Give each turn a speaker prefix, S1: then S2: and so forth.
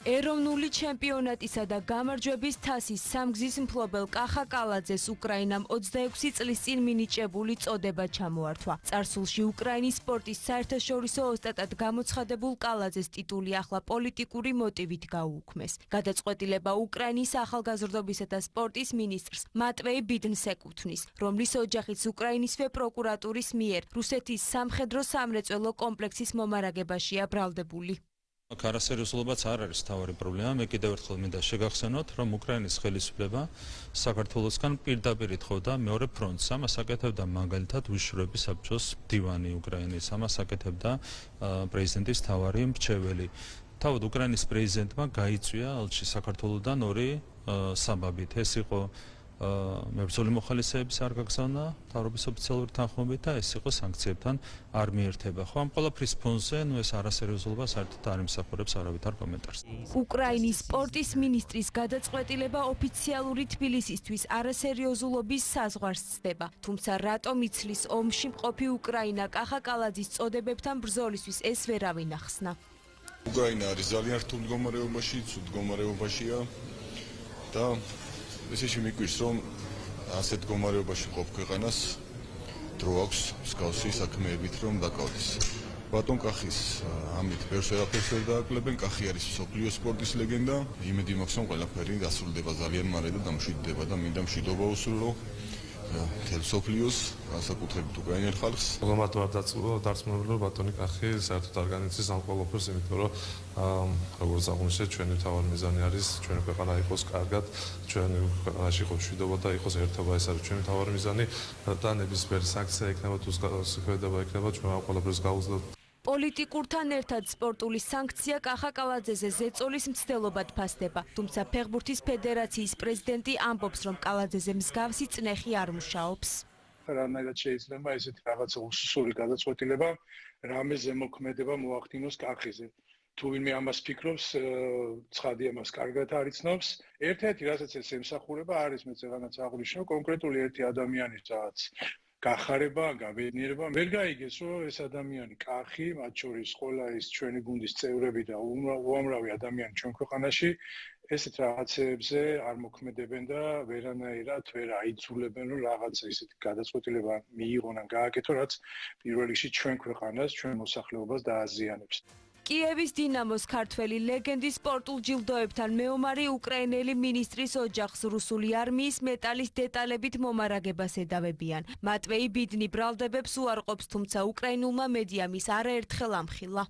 S1: ეროვნული ჩემპიონატისა და გამარჯვების თასის სამგზის მფლობელ კახა კალაძეს უკრაინამ 26 წლის წინ მინიჭებული წოდება ჩამოართვა. წარსულში უკრაინის სპორტის საერთაშორისო ოსტატად გამოცხადებულ კალაძეს ტიტული ახლა პოლიტიკური მოტივით გაუუქმეს. გადაწყვეტილება უკრაინის ახალგაზრდობისა და სპორტის მინისტრს მატვეი ბიდნს ეკუთვნის, რომლის ოჯახიც უკრაინისვე პროკურატურის მიერ რუსეთის სამხედრო სამრეწველო კომპლექსის მომარაგებაშია ბრალდებული.
S2: არასერიოზულობაც არ არის თავარი პრობლემა. მე კიდევ ერთხელ მინდა შეგახსენოთ, რომ უკრაინის ხელისუფლება საქართველოსგან პირდაპირ ითხოვდა მეორე ფრონტს. ამას აკეთებდა მაგალითად უშუალოების საბჭოს მდივანი უკრაინის, ამას აკეთებდა პრეზიდენტის თავარი მრჩეველი. თავად უკრაინის პრეზიდენტმა გაიწვია ელჩი საქართველოსდან ორი საბაბით. ეს იყო მებრძოლი მოხალისეების არ გაგზავნა მთავრობის ოფიციალური თანხმობით და ეს იყო სანქციებთან არ მიერთება. ხო, ამ ყველაფრის ფონზე, ეს არასერიოზულობა საერთოდ არ იმსახურებს არავითარ კომენტარს.
S1: უკრაინის სპორტის მინისტრის გადაწყვეტილება ოფიციალური თბილისისთვის არასერიოზულობის საზღვარს ცდება. თუმცა რატომ იცლის ომში მყოფი უკრაინა კახა კალაძის წოდებებთან ბრძოლისთვის ეს ვერავინ ახსნა.
S3: უკრაინა არის ძალიან რთულ მდგომარეობაში, ცუდ მდგომარეობაშია და ესეში მიგვირს, რომ ასეთ მდგომარეობაში ყოფ ქვეყანას დრო აქვს მსგავსი საქმეებით, რომ დაკავდეს. ბატონ კახის ამით ბევრს ვერაფერს ვერ დააკლებენ. კახი არის მსოფლიო სპორტის ლეგენდა. იმედი მაქვს, რომ ყველაფერი დასრულდება ძალიან მალე და დამშვიდდება და მინდა მშვიდობა usuro მთელ მსოფლიოს, განსაკუთრებით უკრაინელ ხალხს.
S4: მოგამართლა დარწმუნებული რომ ბატონი კახი საერთოდ არ განიცდის ამ ყველაფერს, იმიტომ რომ როგორც აღნიშნეთ, ჩვენი მთავარი მიზანი არის ჩვენი ქვეყანა იყოს კარგად, ჩვენი ქვეყანაში იყოს მშვიდობა და იყოს ერთობა. ეს არის ჩვენი მთავარი მიზანი და ნებისმიერი სანქცია იქნება თუ შეხედება იქნება ჩვენ ამ ყველაფერს გავუძლებთ.
S1: პოლიტიკურთან ერთად სპორტული სანქცია კახა კალაძეზე ზეწოლის მცდელობად ფასდება. თუმცა ფეხბურთის ფედერაციის პრეზიდენტი ამბობს, რომ კალაძეზე მსგავსი წნეხი არ მუშაობს.
S5: რანაირად შეიძლება ესეთი რაღაცა უსუსური გადაწყვეტილება, რამე ზემოქმედება მოახდინოს კახიზე. თუ ვინმე ამას ფიქრობს, ცხადი ამას კარგად არ იცნობს. ერთ-ერთი რასაც ეს ემსახურება არის, მეც რაღაცა აღვნიშნო, კონკრეტული ერთი ადამიანის რაღაც გახარება, გაბედნიერება. ვერ გაიგეს, რომ ეს ადამიანი კახი, მათ შორის ყველა ეს ჩვენი გუნდის წევრები და უამრავი ადამიანი ჩვენ ქვეყანაში ესეთ რაღაცებზე არ მოქმედებენ და ვერანაირად ვერ აიძულებენ, რომ რაღაცა ისეთი გადაწყვეტილება მიიღონ ან გააკეთონ, რაც პირველ რიგში ჩვენ ქვეყანას, ჩვენ მოსახლეობას დააზიანებს.
S1: კიევის დინამოს ქართველი ლეგენდის სპორტულ ჯილდოებთან მეომარი უკრაინელი მინისტრის ოჯახს რუსული არმიის მეტალის დეტალებით მომარაგებას ედავებიან. მატვეი ბიდნი ბრალდებებს უარყოფს, თუმცა უკრაინულმა მედიამ ის არაერთხელ ამხილა.